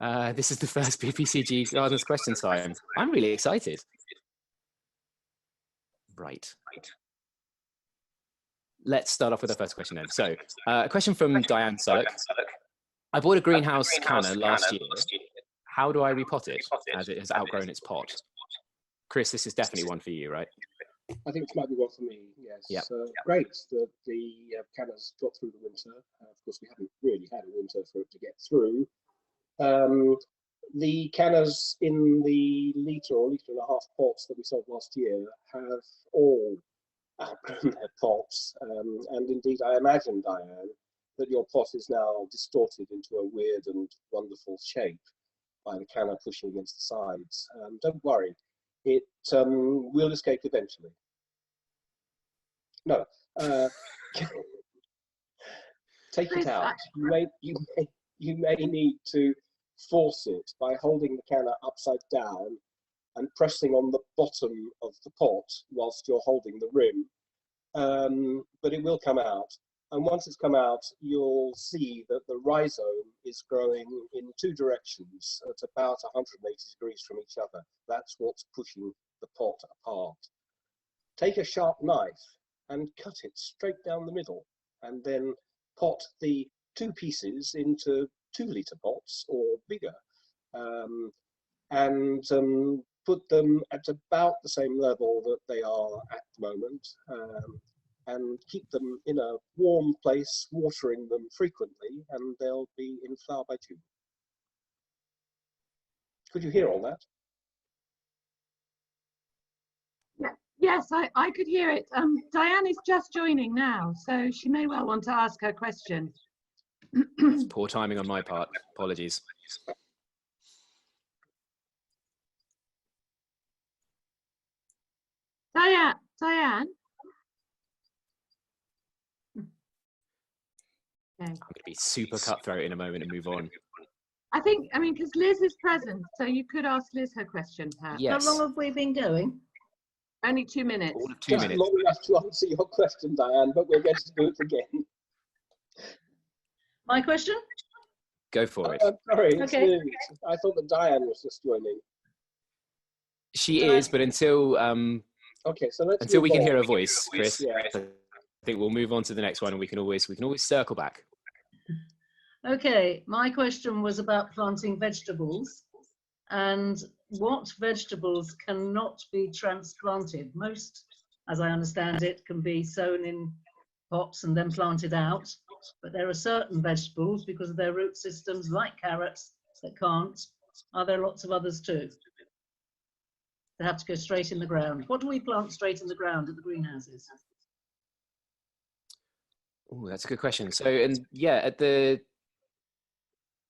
This is the first BPCG Gardeners question time. I'm really excited. Right. Let's start off with the first question then. So, a question from Diane Sullock. I bought a greenhouse canna last year. How do I repot it as it has outgrown its pot? Chris, this is definitely one for you, right? I think this might be one for me, yes. Yep. Great that the cannas got through the winter. Of course, we haven't really had a winter for it to get through. The cannas in the litre or litre and a half pots that we sold last year have all outgrown their pots. And indeed, I imagine, Diane, that your pot is now distorted into a weird and wonderful shape by the canna pushing against the sides. Don't worry, it will escape eventually. No, take it out. You may need to force it by holding the canna upside down and pressing on the bottom of the pot whilst you're holding the rim. But it will come out. And once it's come out, you'll see that the rhizome is growing in two directions at about 180 degrees from each other. That's what's pushing the pot apart. Take a sharp knife and cut it straight down the middle, and then pot the two pieces into 2 litre pots or bigger, and put them at about the same level that they are at the moment, and keep them in a warm place, watering them frequently, and they'll be in flower by June. Could you hear all that? Yes, I could hear it. Diane is just joining now, so she may well want to ask her question. It's poor timing on my part. Apologies. Diane? Okay. I'm going to be super cutthroat in a moment and move on. I mean, because Liz is present, so you could ask Liz her question, perhaps. Yes. How long have we been going? Only 2 minutes. All of 2 minutes. Long enough to answer your question, Diane, but we're going to do it again. My question? Go for it. Sorry, Okay. I thought that Diane was just joining. She is, but until Okay, so let's until we can move hear on. her voice, Chris, Yeah. I think we'll move on to the next one, and we can always circle back. Okay, my question was about planting vegetables and what vegetables cannot be transplanted. Most, as I understand it, can be sown in pots and then planted out, but there are certain vegetables, because of their root systems, like carrots, that can't. Are there lots of others too? They have to go straight in the ground. What do we plant straight in the ground at the greenhouses? Oh, that's a good question. So, and yeah,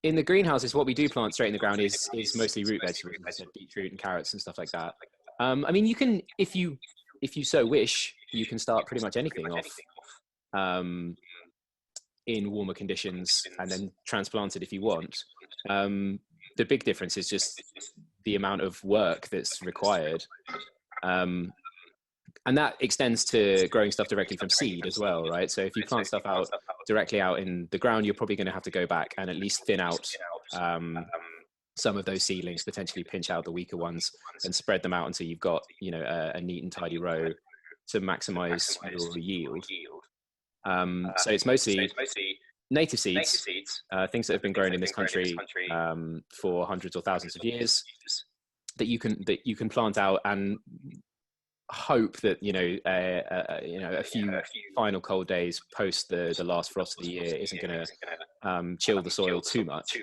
in the greenhouses, what we do plant straight in the ground is mostly root vegetables, like I said, beetroot and carrots and stuff like that. I mean, you can, if you so wish, you can start pretty much anything off in warmer conditions and then transplant it if you want. The big difference is just the amount of work that's required. And that extends to growing stuff directly from seed as well, right? So if you plant stuff out directly out in the ground, you're probably going to have to go back and at least thin out some of those seedlings, potentially pinch out the weaker ones and spread them out until you've got, you know, a neat and tidy row to maximize your yield. So it's mostly native seeds, things that have been grown in this country for hundreds or thousands of years that you can plant out and hope that a few final cold days post the last frost of the year isn't going to chill the soil too much.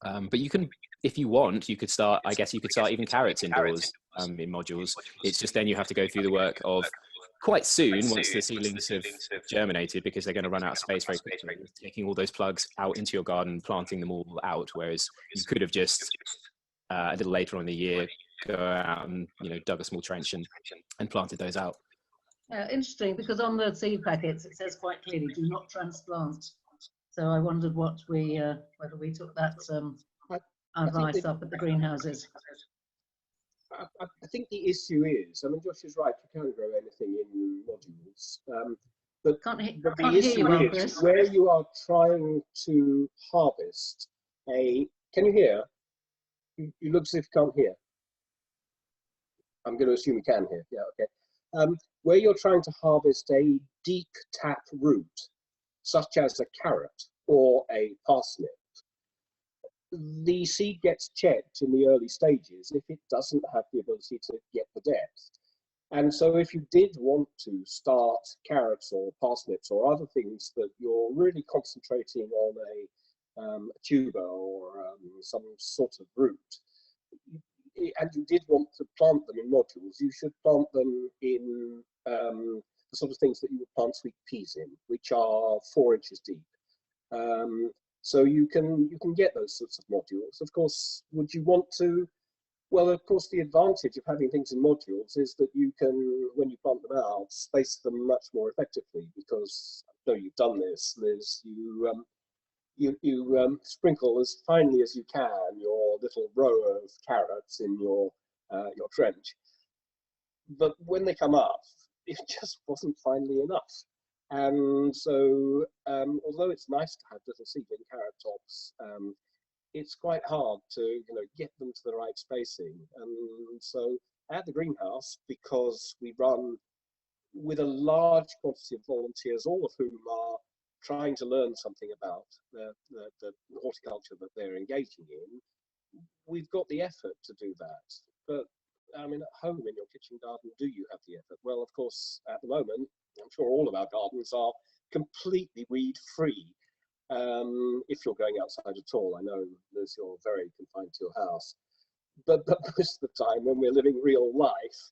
But you can, if you want, you could start even carrots indoors in modules. It's just then you have to go through the work of quite soon, once the seedlings have germinated, because they're going to run out of space very quickly, taking all those plugs out into your garden, planting them all out, whereas you could have just a little later on in the year go out and dug a small trench and planted those out. Interesting, because on the seed packets it says quite clearly, do not transplant. So I wondered whether we took that advice up at the greenhouses. I think the issue is, I mean, Josh is right, you can grow anything in modules. But the issue is where you are trying to harvest a Can you hear? You look as if you can't hear. I'm going to assume you can hear. Yeah, okay. Where you're trying to harvest a deep tap root, such as a carrot or a parsnip, the seed gets checked in the early stages if it doesn't have the ability to get the depth. And so if you did want to start carrots or parsnips or other things that you're really concentrating on a tuber or some sort of root, and you did want to plant them in modules, you should plant them in the sort of things that you would plant sweet peas in, which are 4 inches deep. So you can get those sorts of modules. Of course, would you want to? Well, of course, the advantage of having things in modules is that you can, when you plant them out, space them much more effectively, because I know you've done this, Liz. You sprinkle as finely as you can your little row of carrots in your trench, but when they come up, it just wasn't finely enough. And so, although it's nice to have little seedling carrot tops, it's quite hard to get them to the right spacing. And so at the greenhouse, because we run with a large quantity of volunteers, all of whom are trying to learn something about the horticulture that they're engaging in, we've got the effort to do that. But I mean, at home in your kitchen garden, do you have the effort? Well, of course, at the moment, I'm sure all of our gardens are completely weed free. If you're going outside at all, I know, Liz, you're very confined to your house. But most of the time, when we're living real life,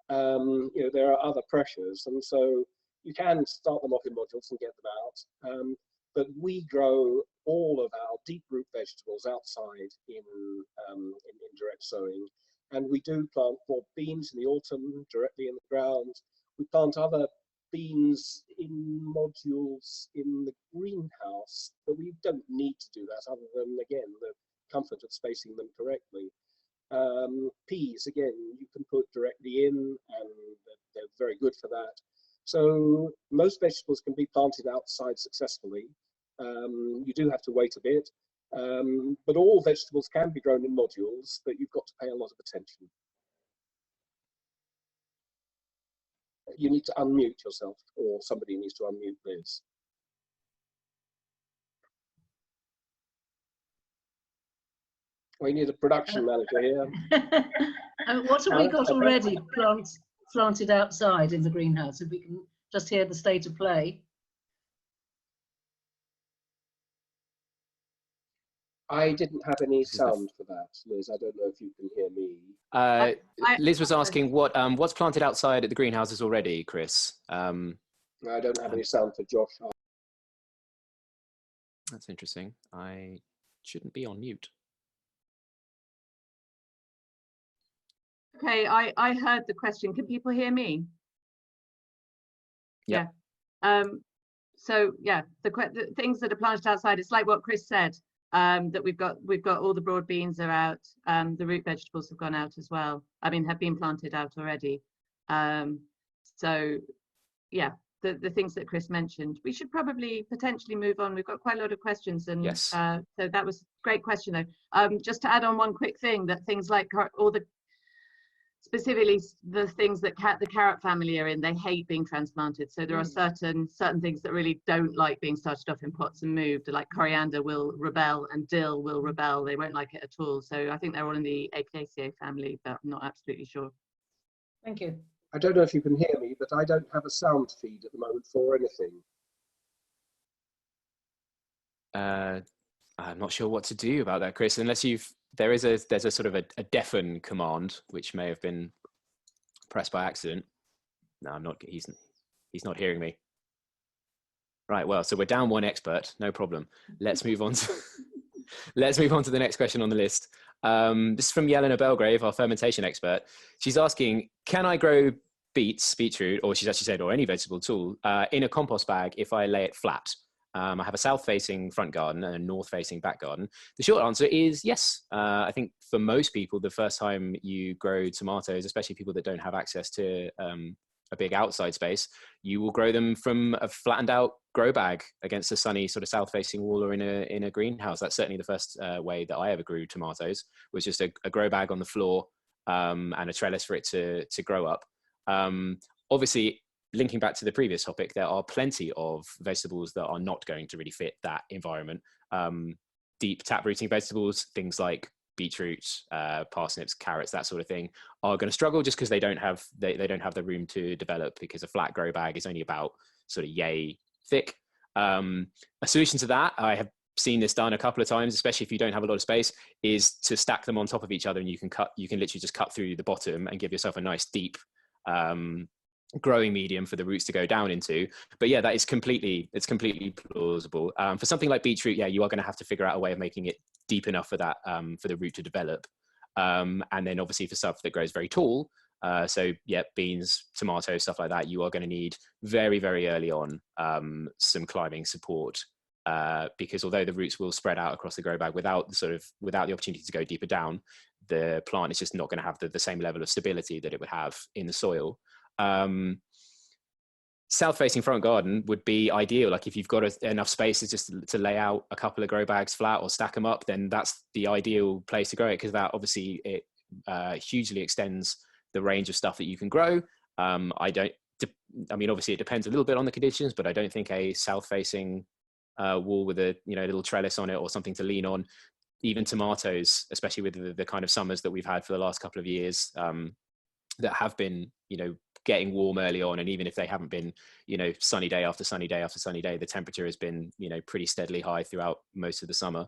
there are other pressures, and so you can start them off in modules and get them out. But we grow all of our deep root vegetables outside in direct sowing, and we do plant more beans in the autumn directly in the ground. We plant other beans in modules in the greenhouse, but we don't need to do that other than, again, the comfort of spacing them correctly. Peas, again, you can put directly in, and they're very good for that. So most vegetables can be planted outside successfully. You do have to wait a bit, but all vegetables can be grown in modules, but you've got to pay a lot of attention. You need to unmute yourself, or somebody needs to unmute Liz. We need a production manager here. What have we got already planted outside in the greenhouse? If we can just hear the state of play. I didn't have any sound for that, Liz. I don't know if you can hear me. Liz was asking what's planted outside at the greenhouses already, Chris. I don't have any sound for Josh. That's interesting. I shouldn't be on mute. Okay, I heard the question. Can people hear me? Yeah. So yeah, the things that are planted outside, it's like what Chris said. That we've got all the broad beans are out. The root vegetables have gone out as well. I mean, have been planted out already. So yeah, the things that Chris mentioned. We should probably potentially move on. We've got quite a lot of questions, and yes. So that was a great question though. Just to add on one quick thing, that things like all the specifically the things that the carrot family are in, they hate being transplanted. So there are certain things that really don't like being started off in pots and moved, like coriander will rebel and dill will rebel. They won't like it at all. So I think they're all in the Acaceae family, but I'm not absolutely sure. Thank you. I don't know if you can hear me, but I don't have a sound feed at the moment for anything. I'm not sure what to do about that, Chris, unless there's a sort of a deafen command which may have been pressed by accident. No, I'm not. He's not hearing me. Right. Well, so we're down one expert. No problem. Let's move on to the next question on the list. This is from Yelena Belgrave, our fermentation expert. She's asking, can I grow beetroot, or she's actually said, or any vegetable at all, in a compost bag if I lay it flat? I have a south-facing front garden and a north-facing back garden. The short answer is yes. I think for most people, the first time you grow tomatoes, especially people that don't have access to a big outside space, you will grow them from a flattened out grow bag against a sunny sort of south facing wall or in a greenhouse. That's certainly the first way that I ever grew tomatoes, was just a grow bag on the floor and a trellis for it to grow up. Obviously, linking back to the previous topic, there are plenty of vegetables that are not going to really fit that environment. Deep tap rooting vegetables, things like beetroot, parsnips, carrots, that sort of thing, are going to struggle just because they don't have the room to develop, because a flat grow bag is only about sort of yay thick. A solution to that, I have seen this done a couple of times, especially if you don't have a lot of space, is to stack them on top of each other, and you can literally just cut through the bottom and give yourself a nice deep growing medium for the roots to go down into. But yeah, it's completely plausible. For something like beetroot, yeah, you are going to have to figure out a way of making it deep enough for that for the root to develop. And then obviously for stuff that grows very tall, so yeah, beans, tomatoes, stuff like that, you are going to need very, very early on some climbing support, because although the roots will spread out across the grow bag without the opportunity to go deeper down, the plant is just not going to have the same level of stability that it would have in the soil. South facing front garden would be ideal. Like if you've got enough space to lay out a couple of grow bags flat or stack them up, then that's the ideal place to grow it, because that obviously it hugely extends the range of stuff that you can grow. I mean, obviously it depends a little bit on the conditions, but I don't think a south facing wall with a little trellis on it or something to lean on, even tomatoes, especially with the kind of summers that we've had for the last couple of years, that have been getting warm early on, and even if they haven't been sunny day after sunny day after sunny day, the temperature has been pretty steadily high throughout most of the summer.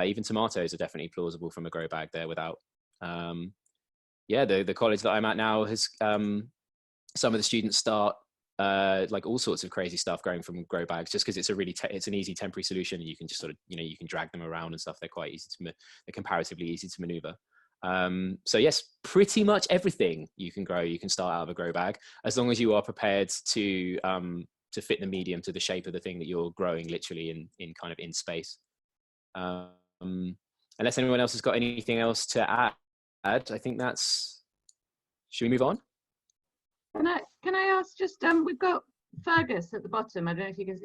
Even tomatoes are definitely plausible from a grow bag there without the college that I'm at now has some of the students start like all sorts of crazy stuff growing from grow bags, just because it's it's an easy temporary solution, and you can just sort of you can drag them around and stuff. They're quite easy they're comparatively easy to maneuver. So yes, pretty much everything you can grow, you can start out of a grow bag, as long as you are prepared to fit the medium to the shape of the thing that you're growing, literally in kind of in space. Unless anyone else has got anything else to add, I think should we move on? Can I ask just, we've got Fergus at the bottom. I don't know if you can,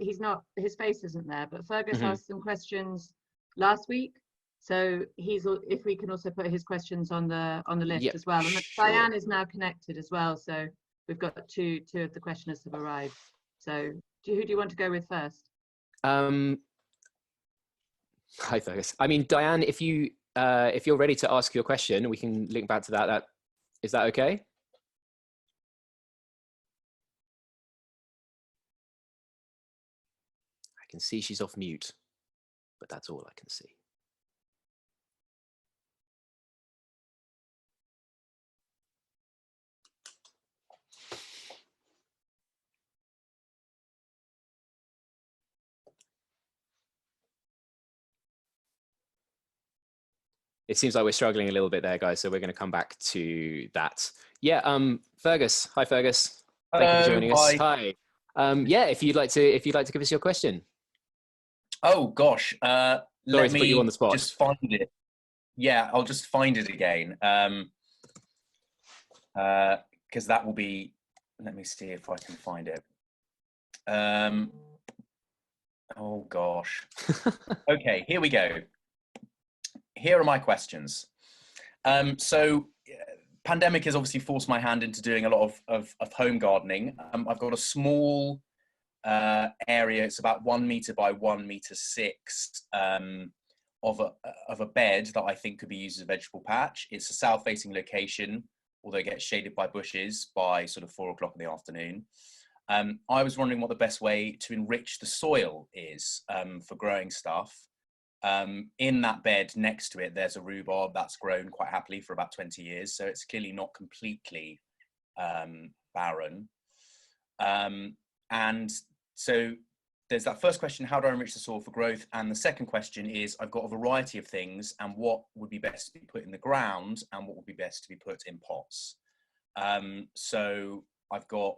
his face isn't there, but Fergus asked some questions last week. So if we can also put his questions on the list as well. And sure. Diane is now connected as well. So we've got two of the questioners have arrived. So who do you want to go with first? Hi, Fergus. I mean, Diane, if you're ready to ask your question, we can link back to that. Is that okay? I can see she's off mute, but that's all I can see. It seems like we're struggling a little bit there, guys, so we're going to come back to that. Yeah, Fergus. Hi, Fergus. Thank you for joining us. Hi. Yeah, if you'd like to give us your question. Oh gosh, Sorry to put you on the spot. Just find it. Yeah, I'll just find it again. Because that will be. Let me see if I can find it. Oh gosh. Okay, here we go. Here are my questions. So pandemic has obviously forced my hand into doing a lot of home gardening. I've got a small area. It's about 1 meter by 1 meter 6 of a bed that I think could be used as a vegetable patch. It's a south facing location, although it gets shaded by bushes by sort of 4 o'clock in the afternoon. I was wondering what the best way to enrich the soil is for growing stuff. In that bed next to it, there's a rhubarb that's grown quite happily for about 20 years. So it's clearly not completely barren. And so there's that first question, how do I enrich the soil for growth? And the second question is, I've got a variety of things, and what would be best to be put in the ground and what would be best to be put in pots? So I've got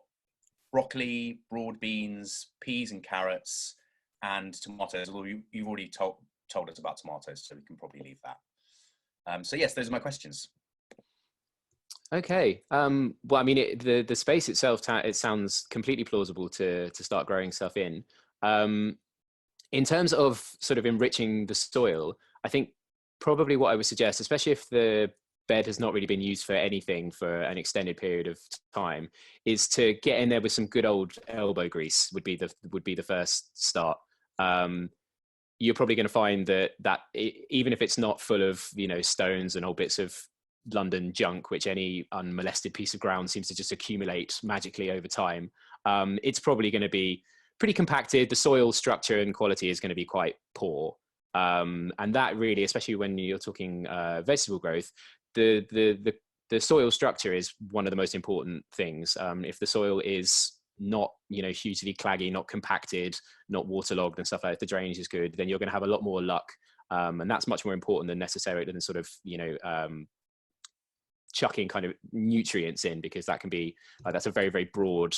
broccoli, broad beans, peas and carrots, and tomatoes. Although you've already told us about tomatoes, so we can probably leave that. So yes, those are my questions. Okay. Well, I mean, the space itself, it sounds completely plausible to start growing stuff in. In terms of sort of enriching the soil, I think probably what I would suggest, especially if the bed has not really been used for anything for an extended period of time, is to get in there with some good old elbow grease would be the first start. You're probably going to find that even if it's not full of, you know, stones and old bits of London junk, which any unmolested piece of ground seems to just accumulate magically over time, it's probably going to be pretty compacted. The soil structure and quality is going to be quite poor. And that really, especially when you're talking vegetable growth, the soil structure is one of the most important things. If the soil is not, you know, hugely claggy, not compacted, not waterlogged and stuff like that, if the drainage is good, then you're going to have a lot more luck. And that's much more important than necessarily than sort of, you know, chucking kind of nutrients in, because that can be that's a very, very broad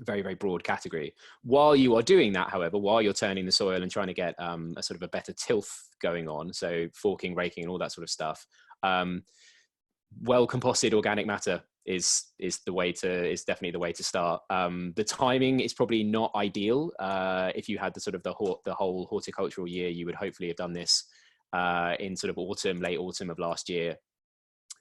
very, very broad category. While you are doing that, however, while you're turning the soil and trying to get a sort of a better tilth going on, so forking, raking and all that sort of stuff, well composted organic matter is definitely the way to start. The timing is probably not ideal. If you had the sort of the whole horticultural year, you would hopefully have done this in sort of autumn, late autumn of last year,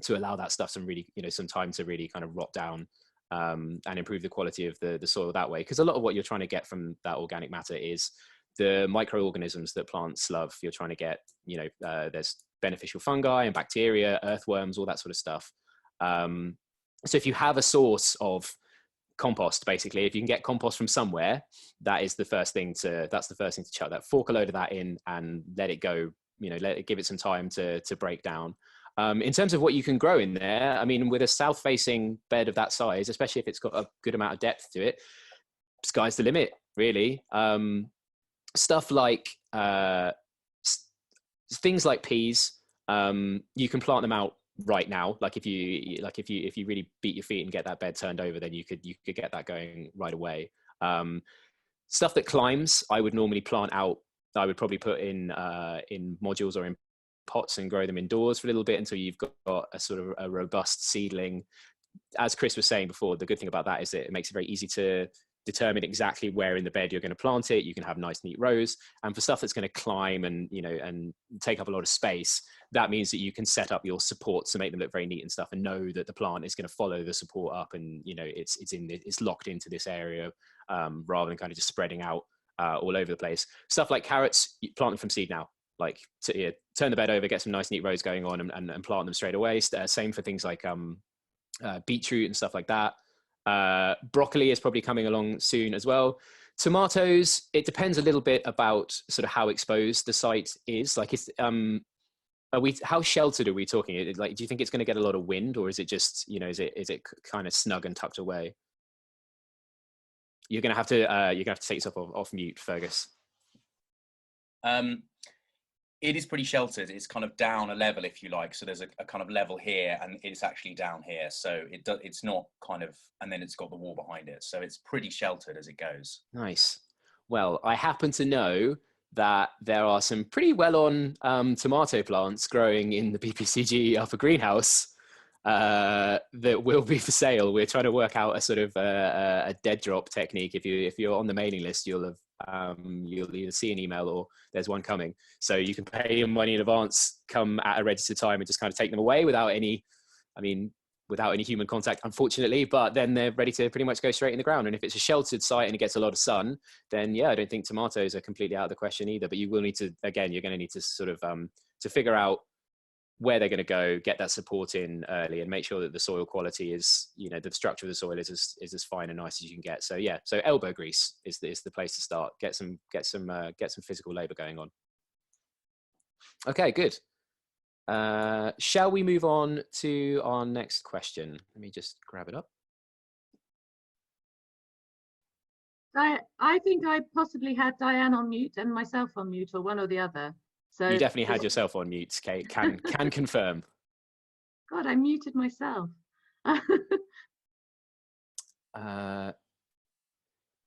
to allow that stuff some really, you know, some time to really kind of rot down and improve the quality of the soil that way. Because a lot of what you're trying to get from that organic matter is the microorganisms that plants love. You're trying to get, you know, there's beneficial fungi and bacteria, earthworms, all that sort of stuff. So if you have a source of compost, basically, if you can get compost from somewhere, that's the first thing to chuck that, fork a load of that in and let it go, you know, give it some time to break down. In terms of what you can grow in there, I mean, with a south-facing bed of that size, especially if it's got a good amount of depth to it, sky's the limit, really. Stuff like things like peas, you can plant them out right now. Like if you really beat your feet and get that bed turned over, then you could get that going right away. Stuff that climbs, I would normally plant out. I would probably put in modules or in pots and grow them indoors for a little bit until you've got a sort of a robust seedling. As Chris was saying before, the good thing about that is that it makes it very easy to determine exactly where in the bed you're going to plant it. You can have nice neat rows, and for stuff that's going to climb and, you know, and take up a lot of space, that means that you can set up your supports to make them look very neat and stuff, and know that the plant is going to follow the support up, and, you know, it's locked into this area, rather than kind of just spreading out all over the place. Stuff like carrots, you plant them from seed now. Like turn the bed over, get some nice neat rows going on, and plant them straight away. Same for things like beetroot and stuff like that. Broccoli is probably coming along soon as well. Tomatoes, it depends a little bit about sort of how exposed the site is. Like, how sheltered are we talking? Like, do you think it's going to get a lot of wind, or is it just, you know, is it kind of snug and tucked away? You're gonna have to take yourself off mute, Fergus. It is pretty sheltered. It's kind of down a level, if you like. So there's a kind of level here, and it's actually down here. So it's not kind of, and then it's got the wall behind it. So it's pretty sheltered as it goes. Nice. Well, I happen to know that there are some pretty well-on tomato plants growing in the BPCG upper greenhouse that will be for sale. We're trying to work out a sort of a dead drop technique. If you're on the mailing list, you'll either see an email or there's one coming. So you can pay your money in advance, come at a registered time, and just kind of take them away without any human contact, unfortunately. But then they're ready to pretty much go straight in the ground. And if it's a sheltered site and it gets a lot of sun, then yeah, I don't think tomatoes are completely out of the question either. But you will need to, again, you're going to need to sort of to figure out where they're going to go, get that support in early, and make sure that the soil quality is, you know, the structure of the soil is as fine and nice as you can get. So yeah, so elbow grease is the place to start. Get some physical labor going on. Okay, good. Shall we move on to our next question? Let me just grab it up. I think I possibly had Diane on mute and myself on mute, or one or the other. So you definitely had yourself on mute, Kate. Can confirm. God, I muted myself.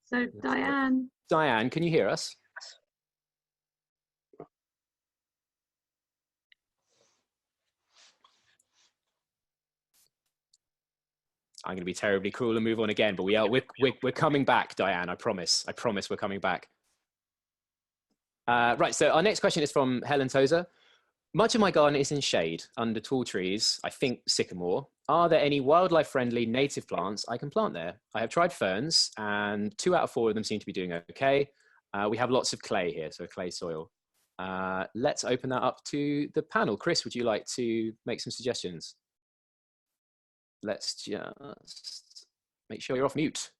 So Diane. Diane, can you hear us? I'm going to be terribly cruel and move on again, but we're coming back, Diane. I promise we're coming back. Right, so our next question is from Helen Tozer. Much of my garden is in shade under tall trees, I think sycamore. Are there any wildlife-friendly native plants I can plant there? I have tried ferns, and 2 out of 4 of them seem to be doing okay. We have lots of clay here, so clay soil. Let's open that up to the panel. Chris, would you like to make some suggestions? Let's just make sure you're off mute.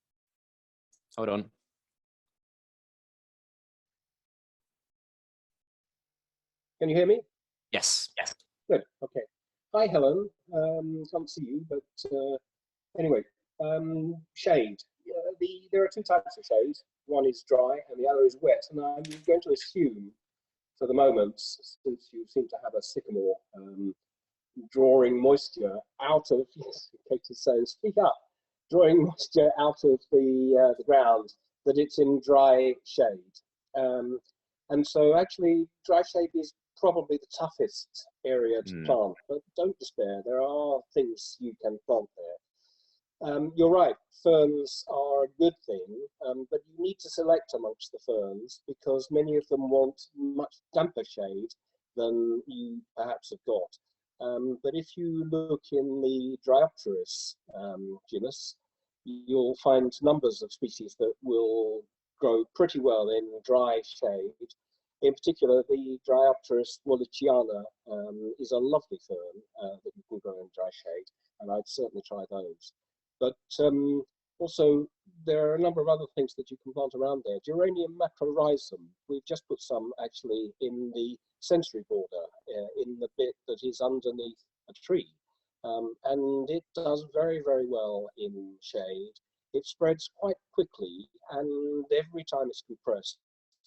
Hold on. Can you hear me? Yes. Yes. Good. Okay. Hi, Helen. Can't see you, but anyway, shade. There are 2 types of shade. One is dry and the other is wet. And I'm going to assume, for the moment, since you seem to have a sycamore drawing moisture out of, yes, Kate is saying, speak up, drawing moisture out of the ground, that it's in dry shade. And so actually dry shade is probably the toughest area to plant, but don't despair, there are things you can plant there. You're right, ferns are a good thing, but you need to select amongst the ferns because many of them want much damper shade than you perhaps have got. But if you look in the Dryopteris genus, you'll find numbers of species that will grow pretty well in dry shade. In particular, the Dryopteris wallichiana is a lovely fern that you can grow in dry shade, and I'd certainly try those. But also, there are a number of other things that you can plant around there. Geranium macrorhizum, we've just put some actually in the sensory border, in the bit that is underneath a tree. And it does very, very well in shade. It spreads quite quickly, and every time it's compressed,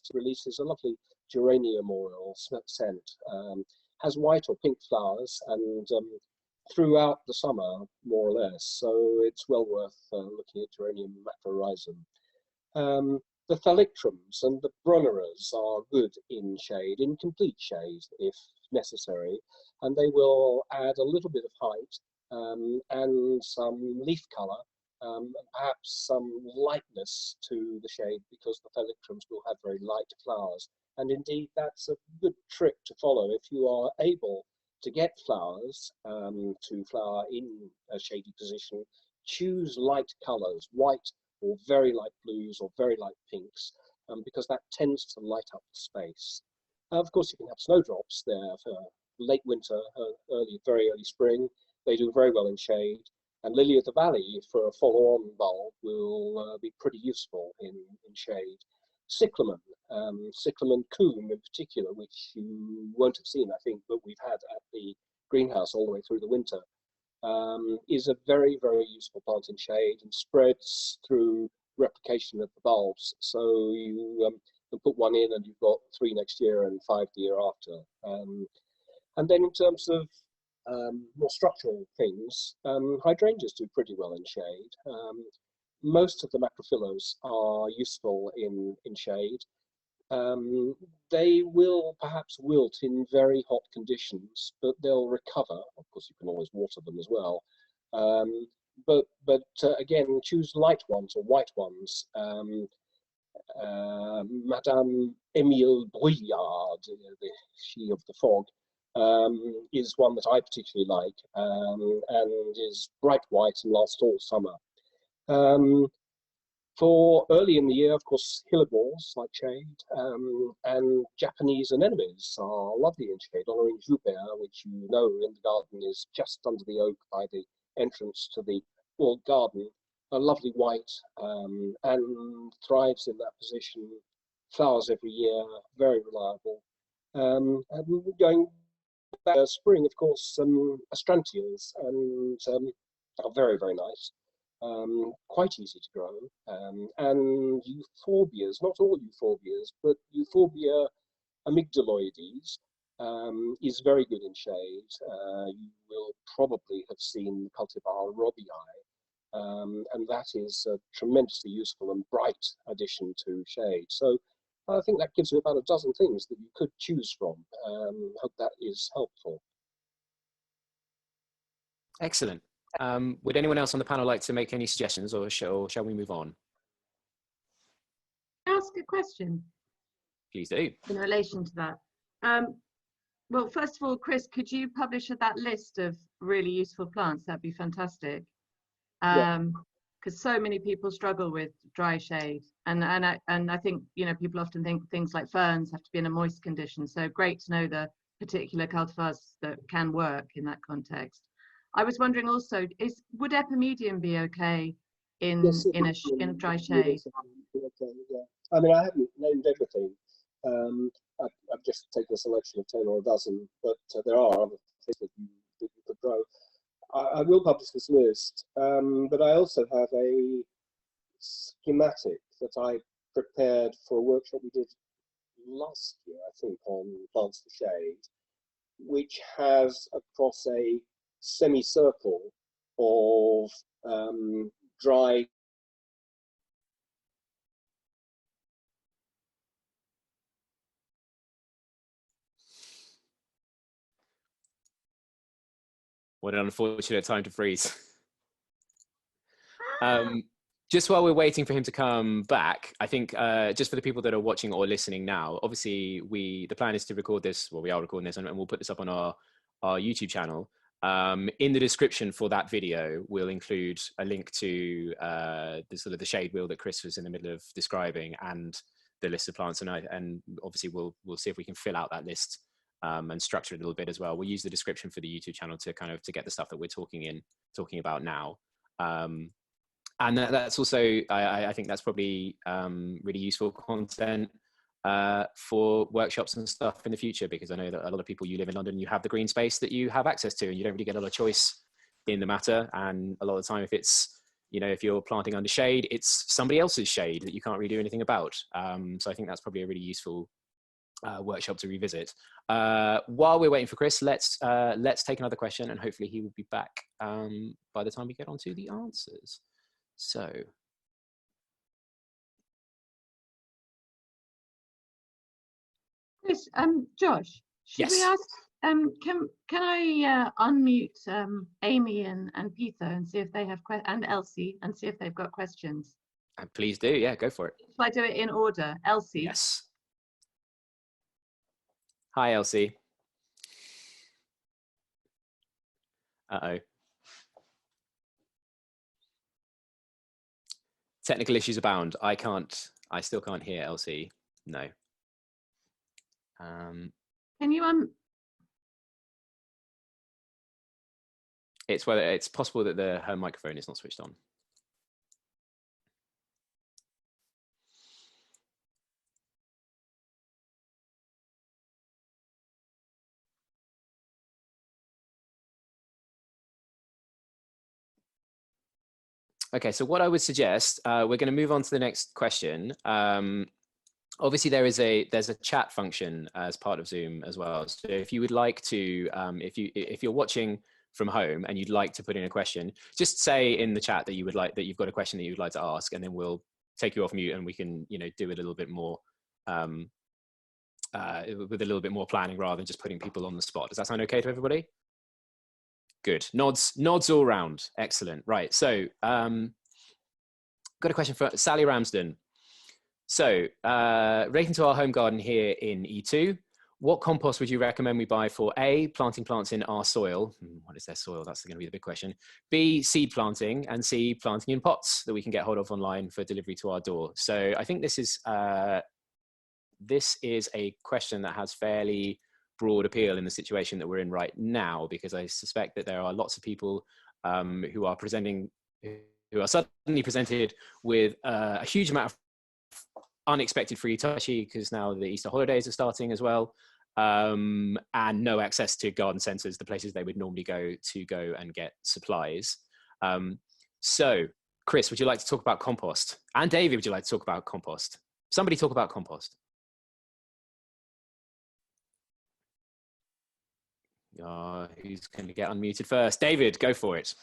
it releases a lovely geranium oil scent. Has white or pink flowers, and throughout the summer, more or less. So it's well worth looking at geranium macrorhizum. The thalictrums and the brunneras are good in shade, in complete shade if necessary, and they will add a little bit of height and some leaf colour, and perhaps some lightness to the shade, because the thalictrums will have very light flowers. And indeed, that's a good trick to follow if you are able to get flowers to flower in a shady position. Choose light colours, white or very light blues or very light pinks, because that tends to light up the space. Of course, you can have snowdrops there for late winter, very early spring. They do very well in shade. And lily of the valley for a follow-on bulb will be pretty useful in shade. Cyclamen, cyclamen coum in particular, which you won't have seen, I think, but we've had at the greenhouse all the way through the winter, is a very, very useful plant in shade and spreads through replication of the bulbs. So you can put one in and you've got 3 next year and 5 the year after. And then in terms of more structural things, hydrangeas do pretty well in shade. Most of the macrophyllus are useful in shade. They will perhaps wilt in very hot conditions, but they'll recover. Of course, you can always water them as well. But again, choose light ones or white ones. Madame Emile Brouillard, she of the fog, is one that I particularly like, and is bright white and lasts all summer. For early in the year, of course, hellebores like shade, and Japanese anemones are lovely in shade. Orange Joubert, which you know in the garden is just under the oak by the entrance to the walled garden, a lovely white, and thrives in that position. Flowers every year, very reliable. And going back spring, of course, astrantias and are very, very nice. Quite easy to grow, and euphorbias, not all euphorbias, but Euphorbia amygdaloides is very good in shade. You will probably have seen the cultivar Robii, and that is a tremendously useful and bright addition to shade. So I think that gives you about a dozen things that you could choose from. Hope that is helpful. Excellent. Would anyone else on the panel like to make any suggestions, or shall we move on? Ask a question Please do. in relation to that. Well, first of all, Chris, could you publish that list of really useful plants? That'd be fantastic. Because so many people struggle with dry shade, and I think, you know, people often think things like ferns have to be in a moist condition. So great to know the particular cultivars that can work in that context. I was wondering also, would epimedium be okay in Yes, a dry shade? Okay, yeah. I mean, I haven't named everything. I've just taken a selection of 10 or a dozen, but there are other things that you could grow. I will publish this list, but I also have a schematic that I prepared for a workshop we did last year, I think, on plants for shade, which has across a semicircle of dry What an unfortunate time to freeze. Just while we're waiting for him to come back, I think just for the people that are watching or listening now, obviously the plan is to record this, well, we are recording this, and we'll put this up on our YouTube channel. In the description for that video, we'll include a link to the shade wheel that Chris was in the middle of describing, and the list of plants, and obviously we'll see if we can fill out that list and structure it a little bit as well. We'll use the description for the YouTube channel to to get the stuff that we're talking about now. And that's also, I think that's probably really useful content for workshops and stuff in the future, because I know that a lot of people, you live in London, you have the green space that you have access to, and you don't really get a lot of choice in the matter. And a lot of the time, if it's, you know, if you're planting under shade, it's somebody else's shade that you can't really do anything about. So I think that's probably a really useful workshop to revisit. While we're waiting for Chris, let's take another question, and hopefully he will be back by the time we get on to the answers. So, Chris, Josh, should we yes. ask? Can I unmute Amy and Peter and see if they have and Elsie, and see if they've got questions? Please do. Yeah, go for it. If I do it in order, Elsie. Yes. Hi, Elsie. Uh-oh. Technical issues abound. I still can't hear Elsie. No. Can you it's possible that her microphone is not switched on. Okay, so what I would suggest, we're going to move on to the next question. Obviously, there's a chat function as part of Zoom as well. So if you would like to, if you're watching from home and you'd like to put in a question, just say in the chat that you've got a question that you'd like to ask, and then we'll take you off mute and we can, you know, do it a little bit more with a little bit more planning rather than just putting people on the spot. Does that sound okay to everybody? Good. Nods all round. Excellent. Right. So, got a question for Sally Ramsden. So, relating to our home garden here in E2, what compost would you recommend we buy for A, planting plants in our soil? What is their soil? That's going to be the big question. B, seed planting, and C, planting in pots that we can get hold of online for delivery to our door. So I think this is a question that has fairly broad appeal in the situation that we're in right now, because I suspect that there are lots of people who are suddenly presented with a huge amount of unexpected free touchy, because now the Easter holidays are starting as well, and no access to garden centres, the places they would normally go and get supplies. So, Chris, would you like to talk about compost? And David, would you like to talk about compost? Somebody talk about compost. Who's going to get unmuted first? David, go for it.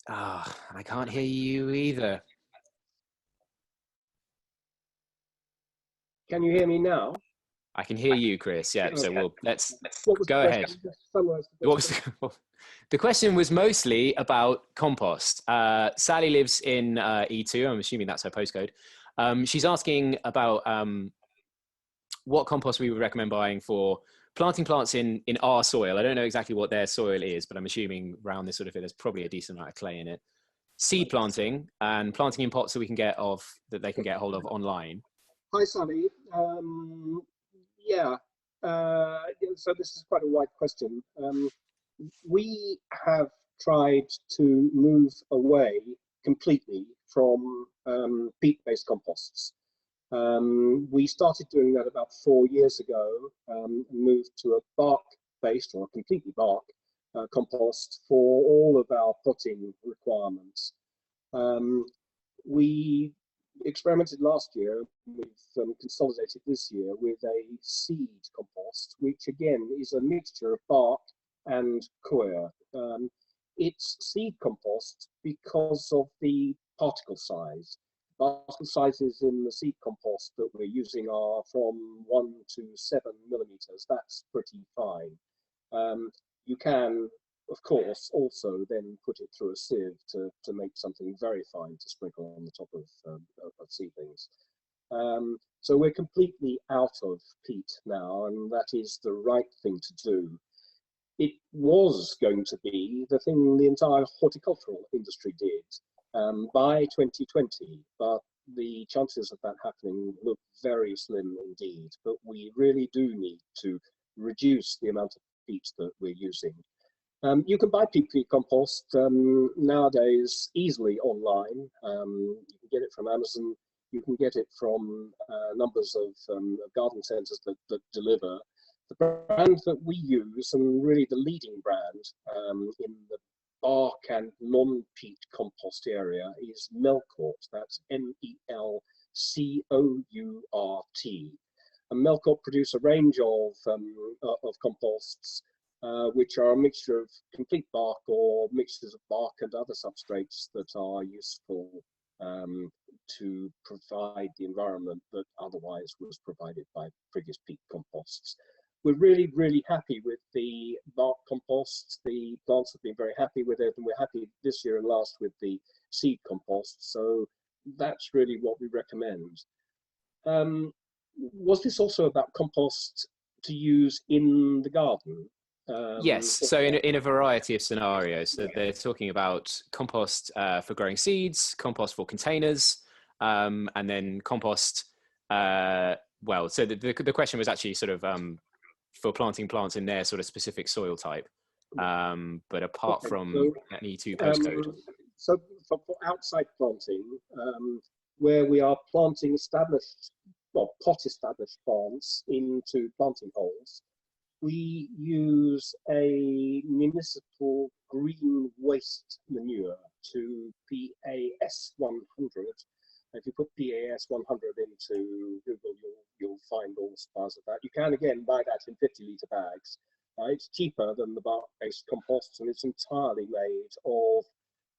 I can't hear you either. Can you hear me now? I can hear you, Chris. Yeah, so let's go the ahead. question? Just summarise the What was question. the question was mostly about compost. Sally lives in E2. I'm assuming that's her postcode. She's asking about what compost we would recommend buying for planting plants in our soil. I don't know exactly what their soil is, but I'm assuming around this sort of, there's probably a decent amount of clay in it. Seed planting and planting in pots that they can get hold of online. Hi, Sally. Yeah, so this is quite a wide question. We have tried to move away completely from peat-based composts. We started doing that about 4 years ago, and moved to a bark-based or a completely bark compost for all of our potting requirements. We experimented last year, we've consolidated this year with a seed compost, which again is a mixture of bark and coir. It's seed compost because of the particle size. Particle sizes in the seed compost that we're using are from 1 to 7 millimeters. That's pretty fine. You can, of course, also then put it through a sieve to make something very fine to sprinkle on the top of seedlings. So we're completely out of peat now, and that is the right thing to do. It was going to be the thing the entire horticultural industry did by 2020, but the chances of that happening look very slim indeed. But we really do need to reduce the amount of peat that we're using. You can buy peat compost nowadays easily online. You can get it from Amazon. You can get it from numbers of garden centres that deliver. The brand that we use, and really the leading brand in the bark and non-peat compost area, is Melcourt. That's Melcourt. And Melcourt produce a range of composts which are a mixture of complete bark or mixtures of bark and other substrates that are useful to provide the environment that otherwise was provided by previous peat composts. We're really, really happy with the bark compost. The plants have been very happy with it, and we're happy this year and last with the seed compost. So that's really what we recommend. Was this also about compost to use in the garden? Yes, so in a variety of scenarios. So they're talking about compost for growing seeds, compost for containers, and then compost, well, so the question was actually sort of for planting plants in their sort of specific soil type, but apart from an E2 postcode. So for outside planting, where we are planting pot-established plants into planting holes, we use a municipal green waste manure to PAS 100. If you put PAS 100 into Google, you'll find all the suppliers of that. You can again buy that in 50-litre bags. It's cheaper than the bark-based composts, and it's entirely made of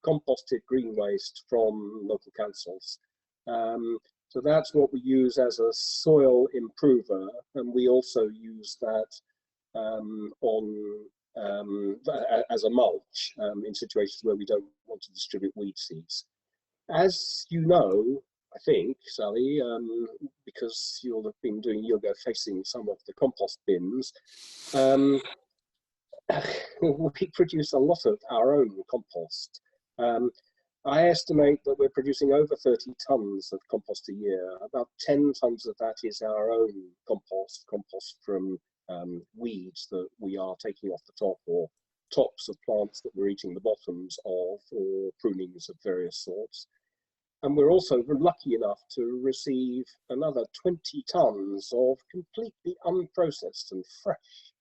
composted green waste from local councils. So that's what we use as a soil improver, and we also use that as a mulch in situations where we don't want to distribute weed seeds. As you know, I think, Sally, because you'll have been doing yoga facing some of the compost bins, we produce a lot of our own compost. I estimate that we're producing over 30 tonnes of compost a year. About 10 tonnes of that is our own compost from weeds that we are taking off the top, or tops of plants that we're eating the bottoms of, or prunings of various sorts. And we're also lucky enough to receive another 20 tonnes of completely unprocessed and fresh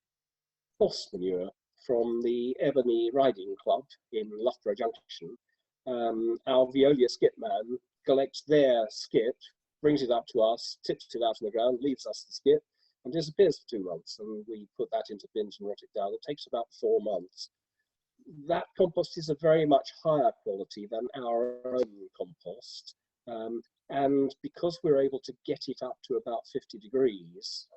horse manure from the Ebony Riding Club in Loughborough Junction. Our Veolia skip man collects their skip, brings it up to us, tips it out on the ground, leaves us the skip, and disappears for 2 months, and we put that into bins and rot it down. It takes about 4 months. That compost is a very much higher quality than our own compost. And because we're able to get it up to about 50 degrees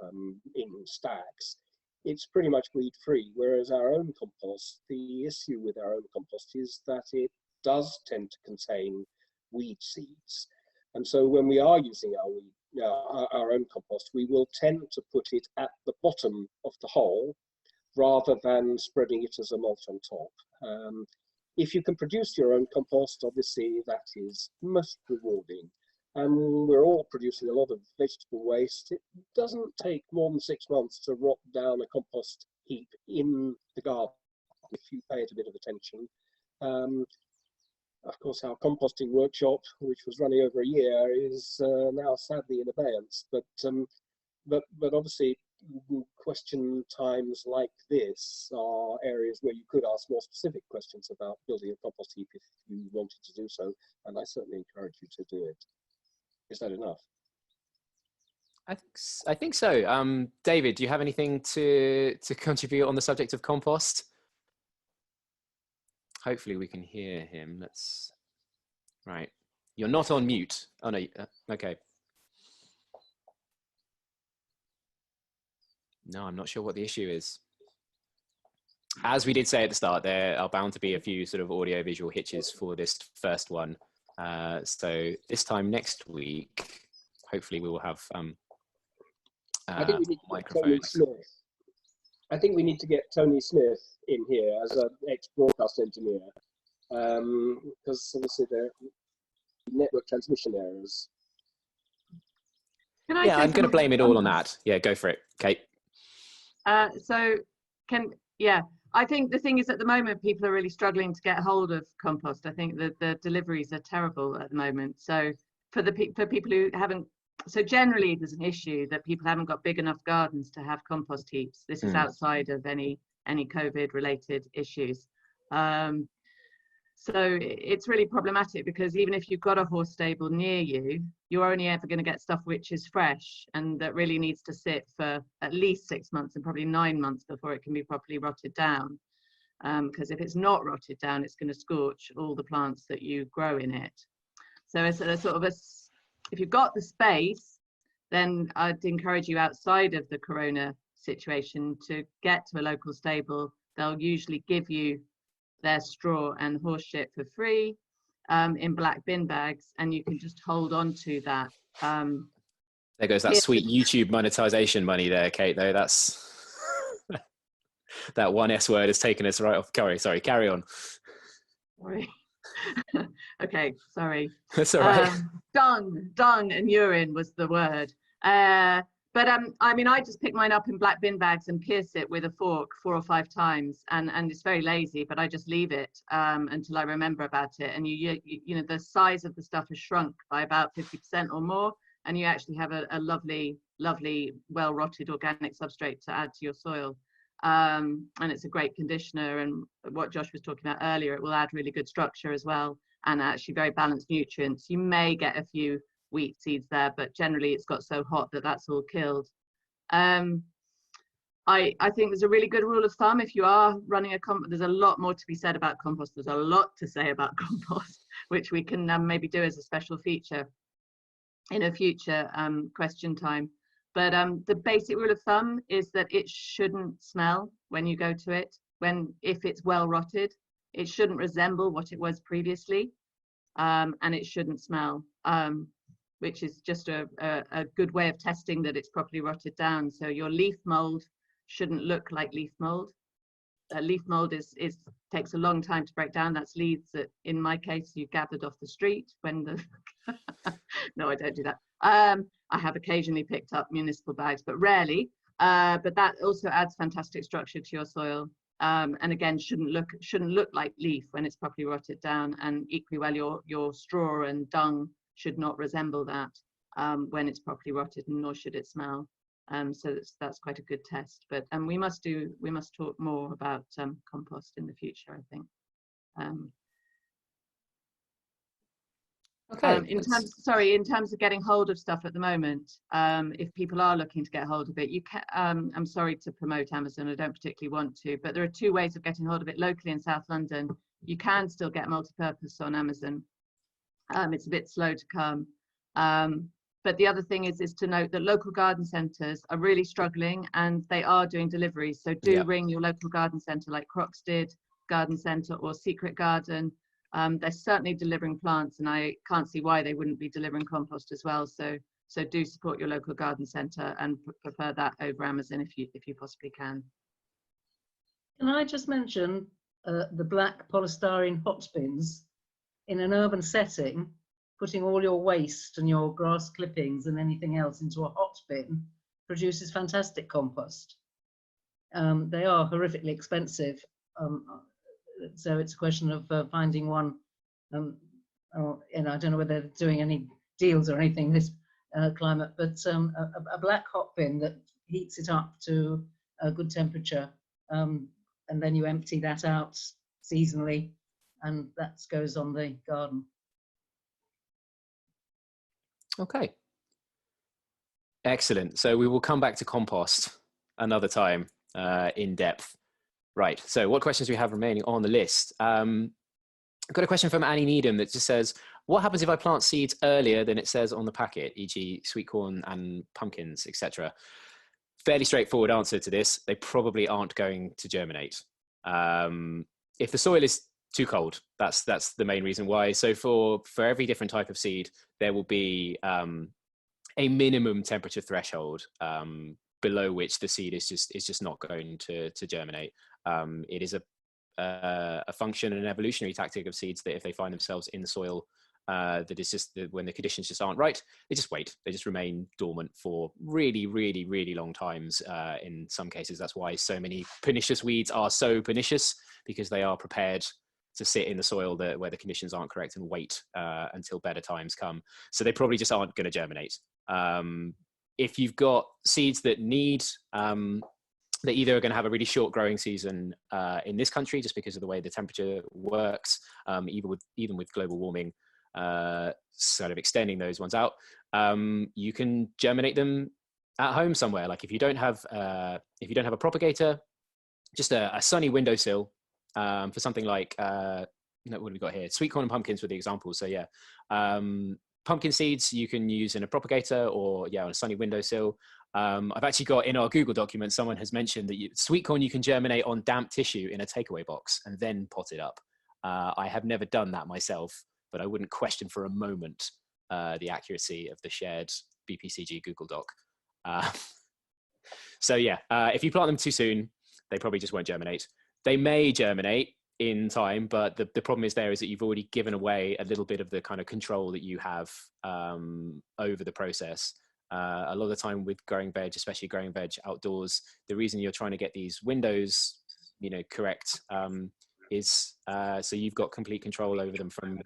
in stacks, it's pretty much weed free. Whereas our own compost, the issue with our own compost is that it does tend to contain weed seeds. And so when we are using our own compost, we will tend to put it at the bottom of the hole rather than spreading it as a mulch on top. If you can produce your own compost, obviously that is most rewarding. And we're all producing a lot of vegetable waste. It doesn't take more than 6 months to rot down a compost heap in the garden if you pay it a bit of attention. Of course, our composting workshop, which was running over a year, is now sadly in abeyance. But obviously, question times like this are areas where you could ask more specific questions about building a compost heap if you wanted to do so, and I certainly encourage you to do it. Is that enough? I think so. David, do you have anything to contribute on the subject of compost? Hopefully we can hear him. Let's, right. You're not on mute. Oh no, okay. No, I'm not sure what the issue is. As we did say at the start, there are bound to be a few sort of audio visual hitches for this first one. So this time next week, hopefully we will have I think we need to microphones. Tony Smith. I think we need to get Tony Smith in here as an ex-broadcast engineer, because obviously there are network transmission errors. Can I Yeah, say I'm going to something blame it about all on compost? that. Yeah, go for it, Kate. I think the thing is at the moment people are really struggling to get hold of compost. I think that the deliveries are terrible at the moment. So for people who haven't, so generally there's an issue that people haven't got big enough gardens to have compost heaps. This is outside of any COVID related issues. So it's really problematic because even if you've got a horse stable near you, you're only ever going to get stuff which is fresh and that really needs to sit for at least 6 months and probably 9 months before it can be properly rotted down. Because if it's not rotted down, it's going to scorch all the plants that you grow in it. So it's a sort of if you've got the space, then I'd encourage you outside of the corona situation to get to a local stable. They'll usually give you their straw and horse shit for free in black bin bags, and you can just hold on to that. There goes that sweet YouTube monetization money there, Kate, though. That's that one S word has taken us right off. Sorry, carry on. Sorry. Okay, sorry. That's all right. Dung and urine was the word. But I mean, I just pick mine up in black bin bags and pierce it with a fork 4 or 5 times, and it's very lazy, but I just leave it until I remember about it. And you know, the size of the stuff has shrunk by about 50% or more, and you actually have a lovely, well rotted organic substrate to add to your soil. And it's a great conditioner, and what Josh was talking about earlier, it will add really good structure as well, and actually very balanced nutrients. You may get a few wheat seeds there, but generally it's got so hot that that's all killed. I think there's a really good rule of thumb if you are running there's a lot more to be said about compost. There's a lot to say about compost, which we can maybe do as a special feature in a future question time. But the basic rule of thumb is that it shouldn't smell when you go to it. If it's well rotted, it shouldn't resemble what it was previously, and it shouldn't smell. Which is just a good way of testing that it's properly rotted down. So your leaf mold shouldn't look like leaf mold. Leaf mold takes a long time to break down. That's leaves that, in my case, you gathered off the street when the. No, I don't do that. I have occasionally picked up municipal bags, but rarely. But that also adds fantastic structure to your soil. And again, shouldn't look like leaf when it's properly rotted down. And equally well, your straw and dung should not resemble that when it's properly rotted, and nor should it smell. So that's quite a good test. But we must talk more about compost in the future, I think. Okay. In terms of getting hold of stuff at the moment, if people are looking to get hold of it, you can. I'm sorry to promote Amazon. I don't particularly want to, but there are 2 ways of getting hold of it locally in South London. You can still get multi-purpose on Amazon. It's a bit slow to come, But the other thing is to note that local garden centres are really struggling, and they are doing deliveries. So do ring your local garden centre like Croxted Garden Centre or Secret Garden. They're certainly delivering plants, and I can't see why they wouldn't be delivering compost as well. So do support your local garden centre and prefer that over Amazon if you possibly can. Can I just mention the black polystyrene hot bins in an urban setting? Putting all your waste and your grass clippings and anything else into a hot bin produces fantastic compost. They are horrifically expensive, so it's a question of finding one. And I don't know whether they're doing any deals or anything this climate, but a black hot bin that heats it up to a good temperature, and then you empty that out seasonally, and that goes on the garden. Okay. Excellent. So we will come back to compost another time in depth. Right. So what questions do we have remaining on the list? I've got a question from Annie Needham that just says, what happens if I plant seeds earlier than it says on the packet, e.g. sweet corn and pumpkins, etc.? Fairly straightforward answer to this. They probably aren't going to germinate. If the soil is too cold, that's the main reason why. So for every different type of seed, there will be a minimum temperature threshold below which the seed is just not going to germinate. It is a function and an evolutionary tactic of seeds that if they find themselves in the soil, that is just when the conditions just aren't right, they just wait. They just remain dormant for really, really, really long times. In some cases, that's why so many pernicious weeds are so pernicious, because they are prepared to sit in the soil where the conditions aren't correct and wait until better times come. So they probably just aren't going to germinate. If you've got seeds that need, they're either going to have a really short growing season in this country, just because of the way the temperature works, even with global warming, sort of extending those ones out. You can germinate them at home somewhere. Like if you don't have a propagator, just a sunny windowsill. For something like, what have we got here? Sweet corn and pumpkins were the examples. So yeah, pumpkin seeds you can use in a propagator or on a sunny windowsill. I've actually got in our Google document, someone has mentioned that sweet corn you can germinate on damp tissue in a takeaway box and then pot it up. I have never done that myself, but I wouldn't question for a moment the accuracy of the shared BPCG Google Doc. So yeah, if you plant them too soon, they probably just won't germinate. They may germinate in time, but the problem is that you've already given away a little bit of the kind of control that you have over the process. A lot of the time with growing veg, especially growing veg outdoors, the reason you're trying to get these windows, correct, is so you've got complete control over them from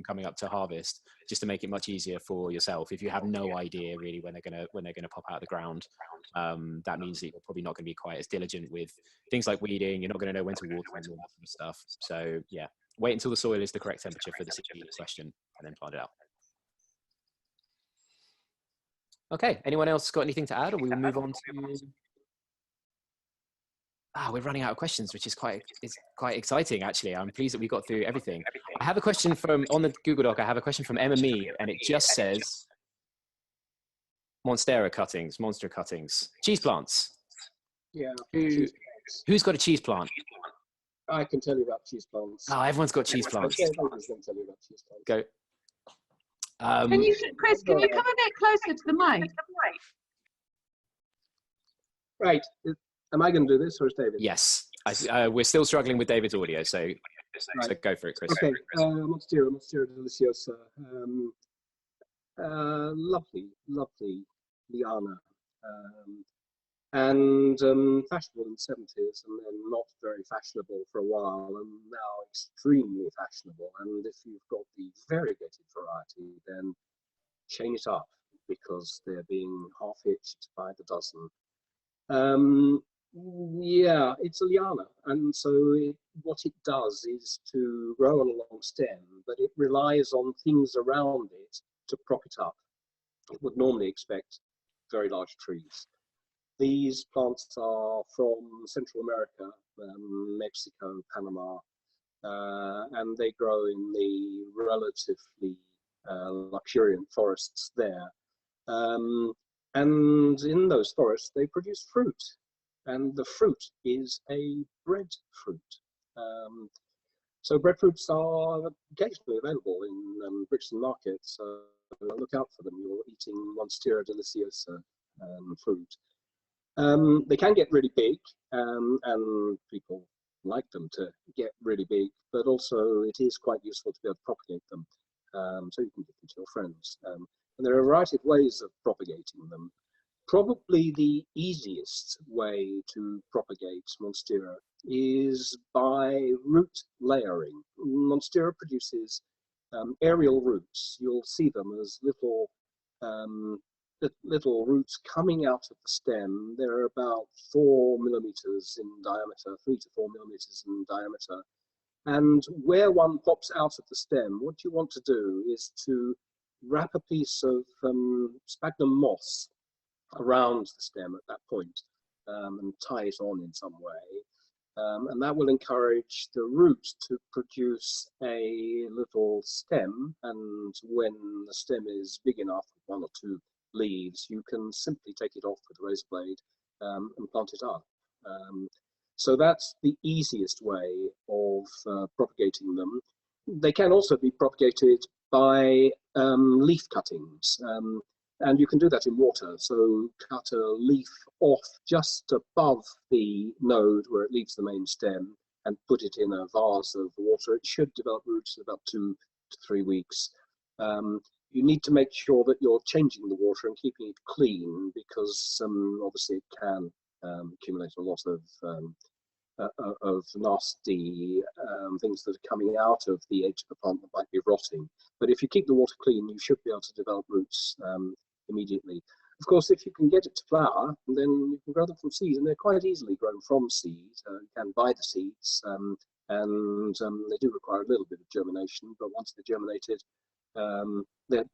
coming up to harvest, just to make it much easier for yourself. If you have no idea really when they're gonna pop out of the ground, that means that you're probably not going to be quite as diligent with things like weeding. You're not going to know when to water and all that sort of stuff. So yeah, wait until the soil is the correct temperature for the seed question, and then plant it out. Okay, anyone else got anything to add, or we will move on to... we're running out of questions, which is quite exciting, actually. I'm pleased that we got through everything. I have a question on the Google Doc. I have a question from Emma Me, and it just says, Monstera cuttings, monster cuttings, cheese plants. Yeah. Who's got a cheese plant? I can tell you about cheese plants. Oh, everyone's got cheese plants. Okay, I can tell you about cheese plants. Go. Chris, can you come a bit closer to the mic? Right. Am I going to do this, or is David? Yes. We're still struggling with David's audio, so go for it, Chris. Okay. Monstera deliciosa. Lovely liana. And fashionable in the 70s, and then not very fashionable for a while, and now extremely fashionable. And if you've got the variegated variety, then chain it up, because they're being half-hitched by the dozen. Yeah, it's a liana, and so what it does is to grow on a long stem, but it relies on things around it to prop it up. It would normally expect very large trees. These plants are from Central America, Mexico, Panama, and they grow in the relatively luxuriant forests there. And in those forests, they produce fruit. And the fruit is a breadfruit. So breadfruits are occasionally available in Brixton Market, so look out for them. You're eating Monstera deliciosa fruit. They can get really big, and people like them to get really big, but also it is quite useful to be able to propagate them, so you can give them to your friends. And there are a variety of ways of propagating them. Probably the easiest way to propagate Monstera is by root layering. Monstera produces aerial roots. You'll see them as little roots coming out of the stem. They're about 4 millimeters in diameter, 3 to 4 millimeters in diameter. And where one pops out of the stem, what you want to do is to wrap a piece of sphagnum moss around the stem at that point, and tie it on in some way. And that will encourage the root to produce a little stem. And when the stem is big enough, 1 or 2 leaves, you can simply take it off with a razor blade and plant it up. So that's the easiest way of propagating them. They can also be propagated by leaf cuttings. And you can do that in water. So cut a leaf off just above the node where it leaves the main stem and put it in a vase of water. It should develop roots in about 2 to 3 weeks. You need to make sure that you're changing the water and keeping it clean, because obviously it can accumulate a lot of nasty things that are coming out of the edge of the plant that might be rotting. But if you keep the water clean, you should be able to develop roots immediately. Of course, if you can get it to flower, then you can grow them from seed, and they're quite easily grown from seed. You can buy the seeds, and they do require a little bit of germination, but once they're germinated,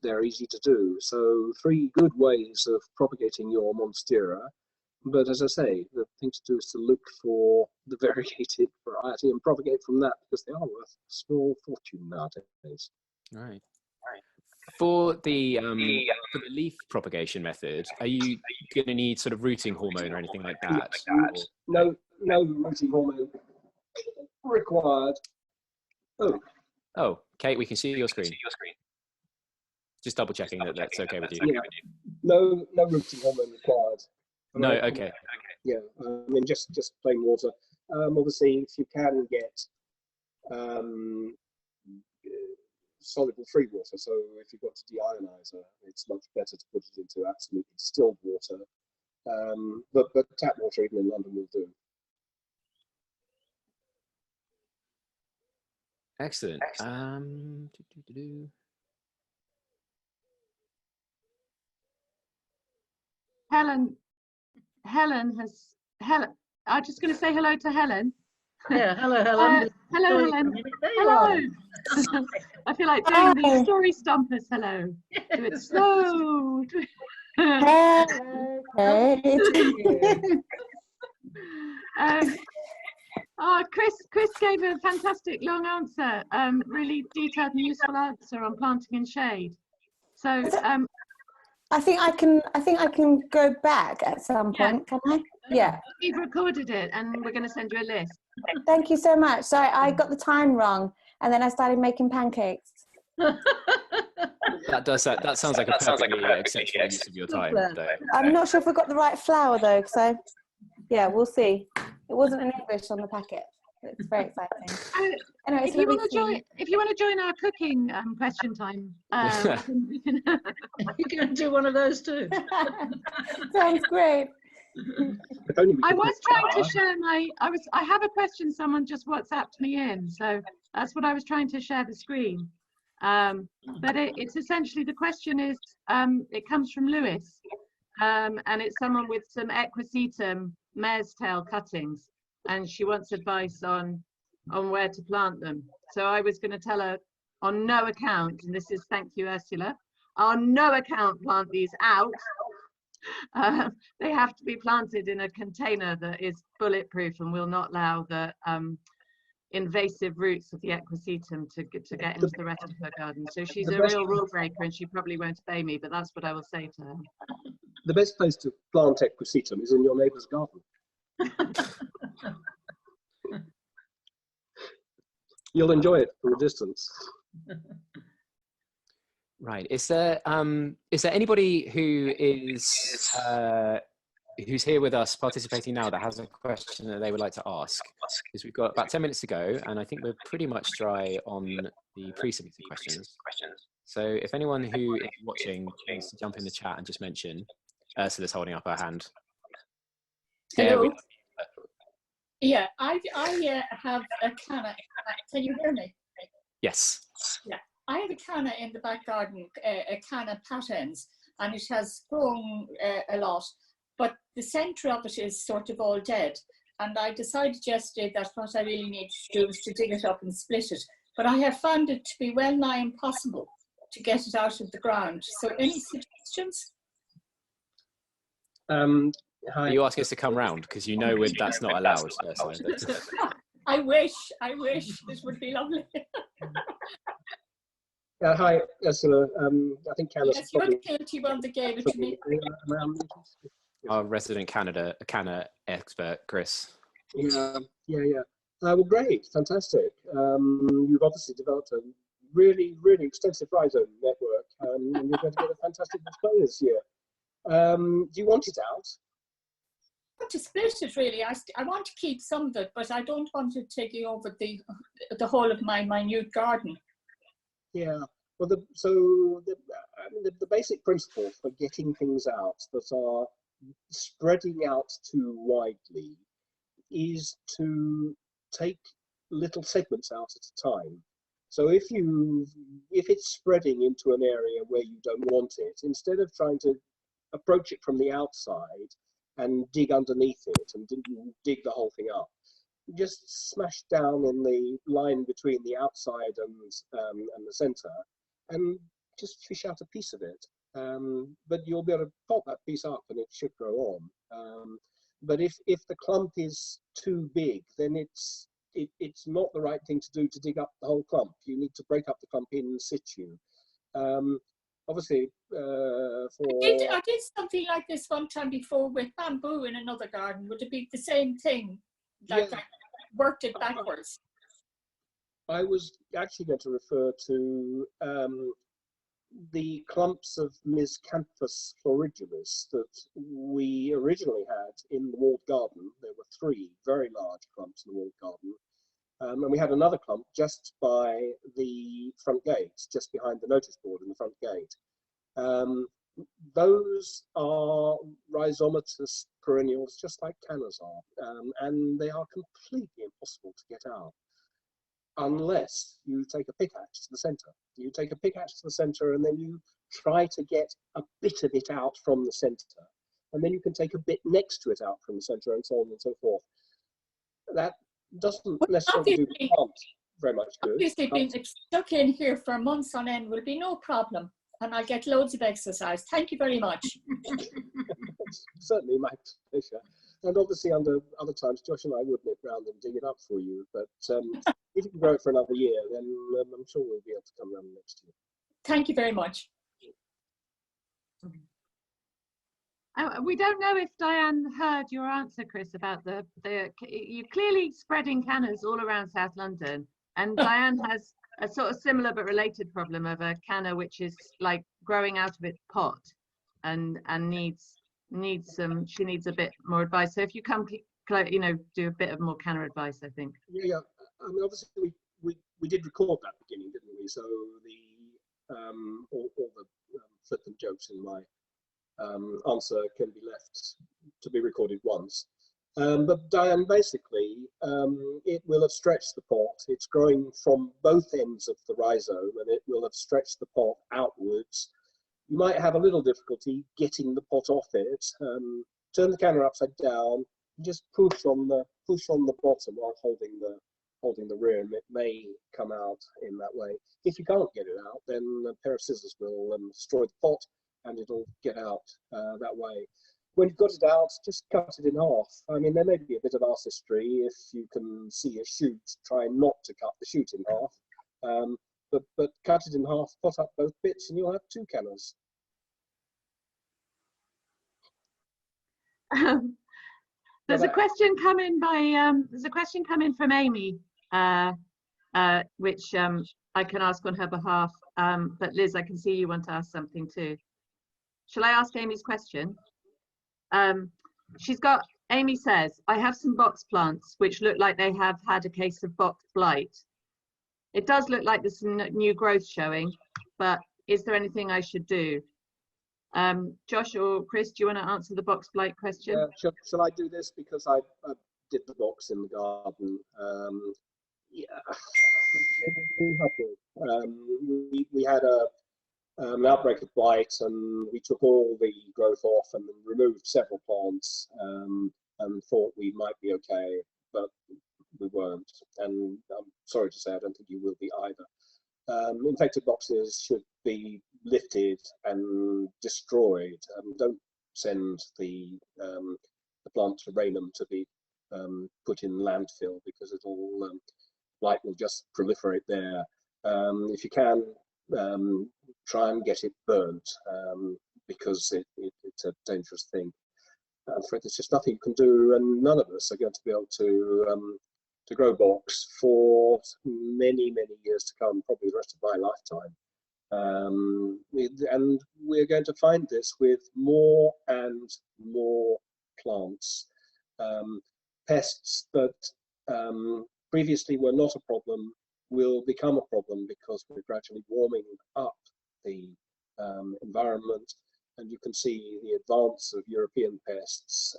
they're easy to do. So 3 good ways of propagating your Monstera. But as I say, the thing to do is to look for the variegated variety and propagate from that, because they are worth a small fortune nowadays. Right. For the leaf propagation method, are you going to need sort of rooting hormone or anything like that? No rooting hormone required. Oh, Kate, we can see your screen. Just double checking that that's okay with you. Yeah. No rooting hormone required. No, okay. Yeah, I mean just plain water. Obviously, if you can get soluble free water, so if you've got a deionizer, it's much better to put it into absolutely distilled water. But tap water, even in London, will do. Excellent. Helen, I'm just going to say hello to Helen. Yeah, hello, Helen. Hello, Helen. Hello. I feel like doing the story stumpers. Hello. Do it slow. Chris gave a fantastic long answer. Really detailed and useful answer on planting in shade. So I think I can go back at some point. Can I? Yeah. We've recorded it, and we're going to send you a list. Thank you so much. Sorry, I got the time wrong, and then I started making pancakes. That sounds like a perfectly acceptable use of your time. I'm not sure if we got the right flour though, so yeah, we'll see. It wasn't in English on the packet. It's very exciting. Anyway, if you want to join our cooking question time, we can you can do one of those too. Sounds great. I was trying to share I have a question someone just WhatsApped me in, so that's what I was trying to share the screen. But it's essentially, the question is, it comes from Lewis, and it's someone with some equisetum mare's tail cuttings, and she wants advice on where to plant them. So I was going to tell her, on no account, and this is thank you Ursula, on no account plant these out. They have to be planted in a container that is bulletproof and will not allow the invasive roots of the equisetum to get into the rest of her garden. So she's a real rule breaker, and she probably won't obey me, but that's what I will say to her. The best place to plant equisetum is in your neighbour's garden. You'll enjoy it from a distance. Right. Is there anybody who is who's here with us participating now that has a question that they would like to ask? Because we've got about 10 minutes to go, and I think we're pretty much dry on the pre-submitted questions. So if anyone who is watching wants to jump in the chat and just mention, Ursula's holding up her hand. Hello. Yeah, I have a canna. Can you hear me? Yes. Yeah, I have a canna in the back garden, a canna patens, and it has grown a lot, but the centre of it is sort of all dead. And I decided yesterday that what I really need to do is to dig it up and split it. But I have found it to be well nigh impossible to get it out of the ground. So any suggestions? Hi. Are you asking us to come round? Because you know that's not allowed. I wish this would be lovely. Hi, Ursula. I think Canna's yes, you're the guilty one that gave it to me. Our resident canna expert, Chris. Yeah. Well, great, fantastic. You've obviously developed a really, really extensive rhizome network, and you're going to get a fantastic display this year. Do you want it out? I want to split it, really. I want to keep some of it, but I don't want it taking over the whole of my minute garden. Yeah. Well, the basic principle for getting things out that are spreading out too widely is to take little segments out at a time. So if it's spreading into an area where you don't want it, instead of trying to approach it from the outside and dig underneath it and dig the whole thing up, just smash down in the line between the outside and the center, and just fish out a piece of it. But you'll be able to pop that piece up and it should grow on. But if the clump is too big, then it's not the right thing to do to dig up the whole clump. You need to break up the clump in situ. Obviously, I did something like this one time before with bamboo in another garden. Would it be the same thing? Like I worked it backwards. I was actually going to refer to the clumps of Miscanthus florigerus that we originally had in the walled garden. There were 3 very large clumps in the walled garden. And we had another clump just by the front gate, just behind the notice board in the front gate. Those are rhizomatous perennials, just like cannas are, and they are completely impossible to get out unless you take a pickaxe to the center. You take a pickaxe to the center and then you try to get a bit of it out from the center, and then you can take a bit next to it out from the center, and so on and so forth. That doesn't necessarily do the plant very much good. Obviously, being stuck in here for months on end will be no problem, and I'll get loads of exercise. Thank you very much. Certainly my pleasure. And obviously, under other times, Josh and I would nip round and dig it up for you. But if you can grow it for another year, then I'm sure we'll be able to come round next year. Thank you very much. We don't know if Diane heard your answer, Chris, about you're clearly spreading cannas all around South London, and Diane has a sort of similar but related problem of a canna which is like growing out of its pot, and she needs a bit more advice. So if you come, do a bit of more canna advice, I think. Yeah. I mean, obviously we did record that beginning, didn't we? So the all the flippant jokes in my answer can be left to be recorded once. But Diane, basically, it will have stretched the pot. It's growing from both ends of the rhizome, and it will have stretched the pot outwards. You might have a little difficulty getting the pot off it. Turn the canna upside down, and just push on the bottom while holding the rim. It may come out in that way. If you can't get it out, then a pair of scissors will destroy the pot, and it'll get out that way. when you've got it out, just cut it in half. I mean, there may be a bit of artistry if you can see a shoot, try not to cut the shoot in half. But cut it in half, pot up both bits, and you'll have 2 canners. There's a question coming from Amy, which I can ask on her behalf. But Liz, I can see you want to ask something too. Shall I ask Amy's question? Amy says, I have some box plants which look like they have had a case of box blight. It does look like there's some new growth showing, but is there anything I should do? Josh or Chris, do you want to answer the box blight question? Shall I do this, because I did the box in the garden? We had an outbreak of blight, and we took all the growth off and removed several plants, and thought we might be okay, but we weren't. And I'm sorry to say, I don't think you will be either. Infected boxes should be lifted and destroyed. Don't send the plant to Raynham to be put in landfill, because blight will just proliferate there. If you can, try and get it burnt, because it's a dangerous thing. I'm afraid there's just nothing you can do, and none of us are going to be able to grow box for many, many years to come, probably the rest of my lifetime. And we're going to find this with more and more plants. Pests that previously were not a problem will become a problem, because we're gradually warming up the environment, and you can see the advance of European pests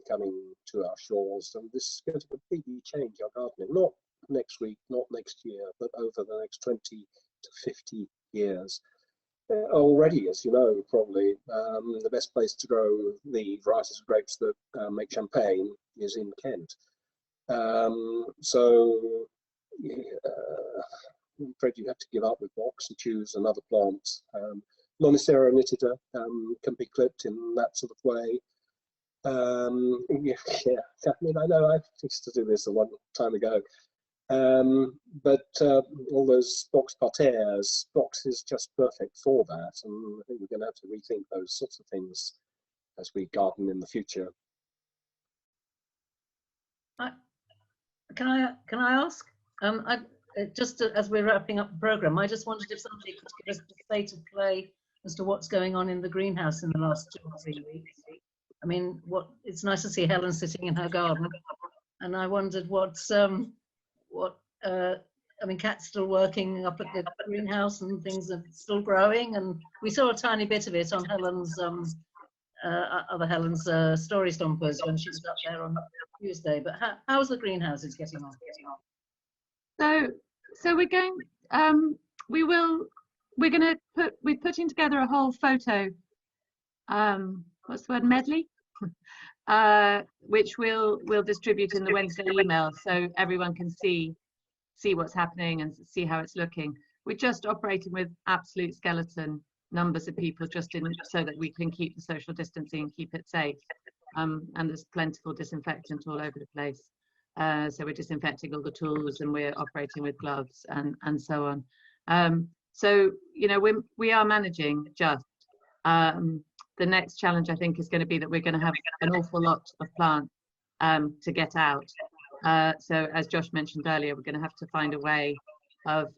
coming to our shores, and this is going to completely change our gardening, not next week, not next year, but over the next 20 to 50 years. Already, as you know, probably the best place to grow the varieties of grapes that make champagne is in Kent. So I'm afraid you have to give up with box and choose another plant. Monstera nitida can be clipped in that sort of way. I mean, I know I used to do this a long time ago. But all those box parterres, box is just perfect for that, and I think we're going to have to rethink those sorts of things as we garden in the future. Can I ask? Just as we're wrapping up the program, I just wondered if somebody could give us the state of play as to what's going on in the greenhouse in the last 2 or 3 weeks. I mean, it's nice to see Helen sitting in her garden, and I wondered I mean, Kat's still working up at the greenhouse, and things are still growing, and we saw a tiny bit of it on Helen's Helen's story stompers when she was up there on Tuesday. But how's the greenhouses getting on? So we're going. We're putting together a whole photo. What's the word? Medley. Which we'll distribute in the Wednesday email, so everyone can see what's happening and see how it's looking. We're just operating with absolute skeleton numbers of people, so that we can keep the social distancing and keep it safe. And there's plentiful disinfectant all over the place. So we're disinfecting all the tools, and we're operating with gloves and so on. So we are managing just. The next challenge, I think, is going to be that we're going to have an awful lot of plants to get out. So as Josh mentioned earlier, we're going to have to find a way of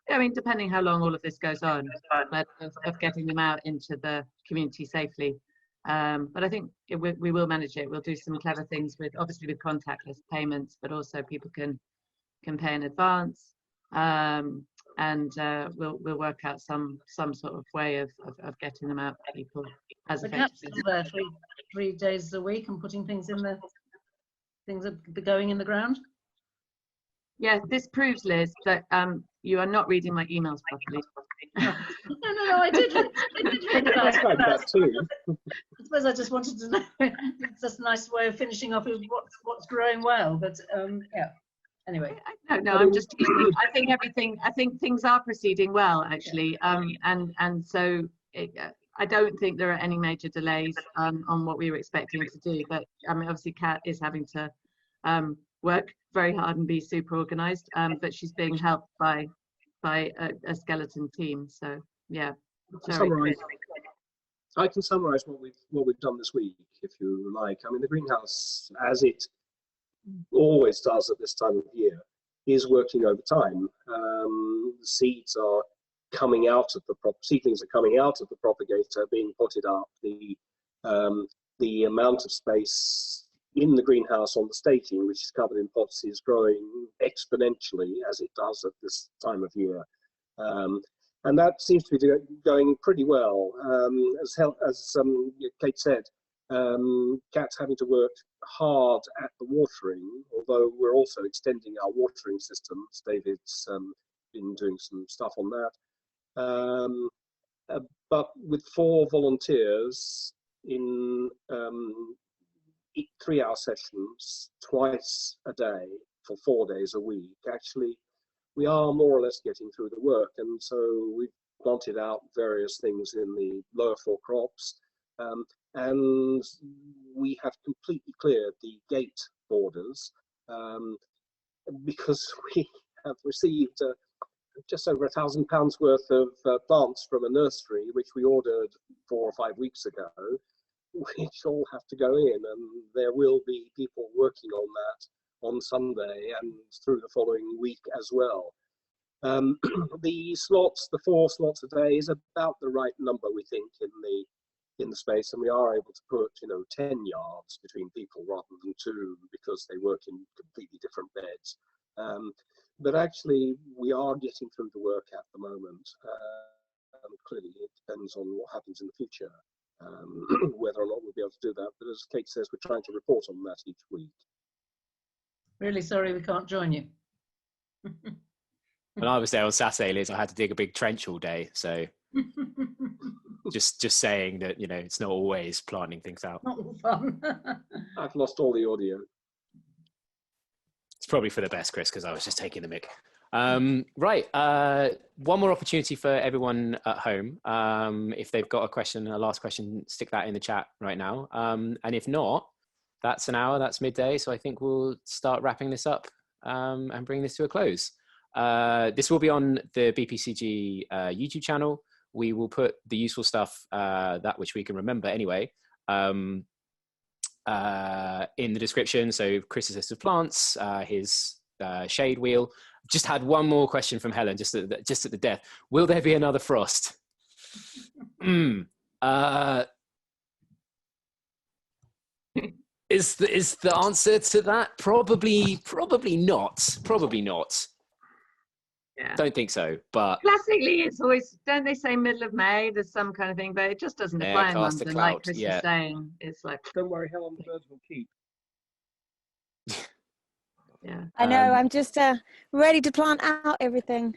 I mean, depending how long all of this goes on, but of getting them out into the community safely. But I think we will manage it. We'll do some clever things obviously with contactless payments, but also people can pay in advance. And we'll work out some sort of way of getting them out to people as effectively. There 3 days a week and putting things in there. Things are going in the ground. Yeah, this proves, Liz, that you are not reading my emails properly. No, I did read that too. I suppose I just wanted to know. It's just a nice way of finishing off with what's growing well, but yeah. Anyway. No, I'm just teasing. I think things are proceeding well, actually. And so I don't think there are any major delays on what we were expecting to do. But I mean, obviously, Kat is having to work very hard and be super organised. But she's being helped by a skeleton team. So yeah. I can summarise what we've done this week, if you like. I mean, the greenhouse, as it always does at this time of year, is working overtime. Seeds are coming out of seedlings are coming out of the propagator, being potted up. The amount of space in the greenhouse on the staging, which is covered in pots, is growing exponentially, as it does at this time of year. And that seems to be going pretty well. As Kate said, Kat's having to work hard at the watering, although we're also extending our watering systems. David's been doing some stuff on that. But with 4 volunteers in 3-hour sessions, twice a day for 4 days a week, actually, we are more or less getting through the work. And so we've planted out various things in the lower 4 crops. And we have completely cleared the gate borders because we have received just over £1,000 worth of plants from a nursery, which we ordered 4 or 5 weeks ago, which all have to go in, and there will be people working on that on Sunday and through the following week as well. The slots, the 4 slots a day, is about the right number, we think, in the space, and we are able to put 10 yards between people rather than 2 because they work in completely different beds. But actually, we are getting through the work at the moment. Clearly, it depends on what happens in the future, whether or not we'll be able to do that. But as Kate says, we're trying to report on that each week. Really sorry we can't join you. When I was there on Saturday, Liz, I had to dig a big trench all day. So just saying that, it's not always planting things out. Not fun. I've lost all the audio. It's probably for the best, Chris, because I was just taking the mic. Right. One more opportunity for everyone at home. If they've got a last question, stick that in the chat right now. And if not, that's an hour, that's midday. So I think we'll start wrapping this up and bring this to a close. This will be on the BPCG YouTube channel. We will put the useful stuff, that which we can remember anyway, in the description. So Chris's list of plants, his shade wheel. Just had one more question from Helen, just at the death. Will there be another frost? Is the answer to that probably not? Probably not. Yeah. Don't think so, but classically it's always, don't they say middle of May? There's some kind of thing, but it just doesn't apply in London. Like Chris was saying, it's like, don't worry, Helen, the birds will keep. Yeah, I know. I'm just ready to plant out everything.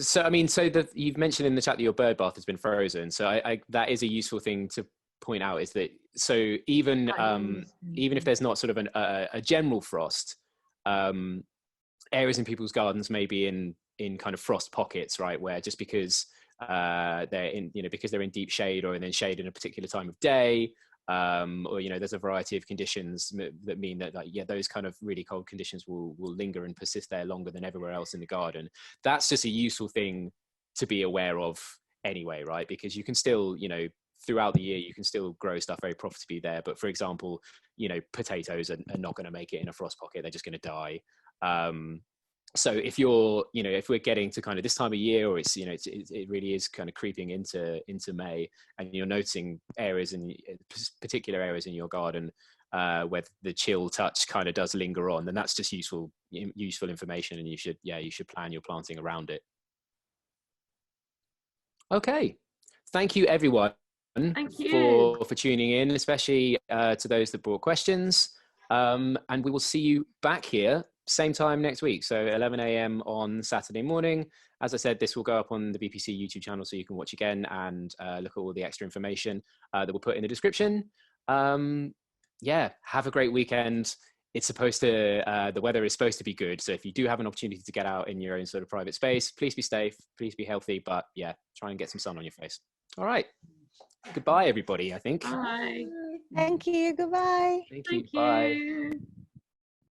So I mean, you've mentioned in the chat that your bird bath has been frozen. So that is a useful thing to point out, is that so even if there's not sort of a general frost, areas in people's gardens may be in kind of frost pockets, right, where just because they're in deep shade or in shade in a particular time of day, or there's a variety of conditions that mean that those kind of really cold conditions will linger and persist there longer than everywhere else in the garden. That's just a useful thing to be aware of anyway, right? Because you can still throughout the year you can still grow stuff very profitably there, but for example potatoes are not going to make it in a frost pocket. They're just going to die. So if you're if we're getting to kind of this time of year, or it's it really is kind of creeping into May, and you're noticing particular areas in your garden where the chill touch kind of does linger on, then that's just useful information, and you should plan your planting around it. Okay, thank you everyone. Thank you for tuning in, especially to those that brought questions, and we will see you back here same time next week, so 11 a.m. on Saturday morning. As I said, this will go up on the BPC YouTube channel, so you can watch again and look at all the extra information that we'll put in the description. Have a great weekend. It's supposed to, the weather is supposed to be good, so if you do have an opportunity to get out in your own sort of private space, please be safe, please be healthy, but yeah, try and get some sun on your face. All right. Goodbye, everybody, I think. Bye. Thank you. Goodbye. Thank you. Thank you.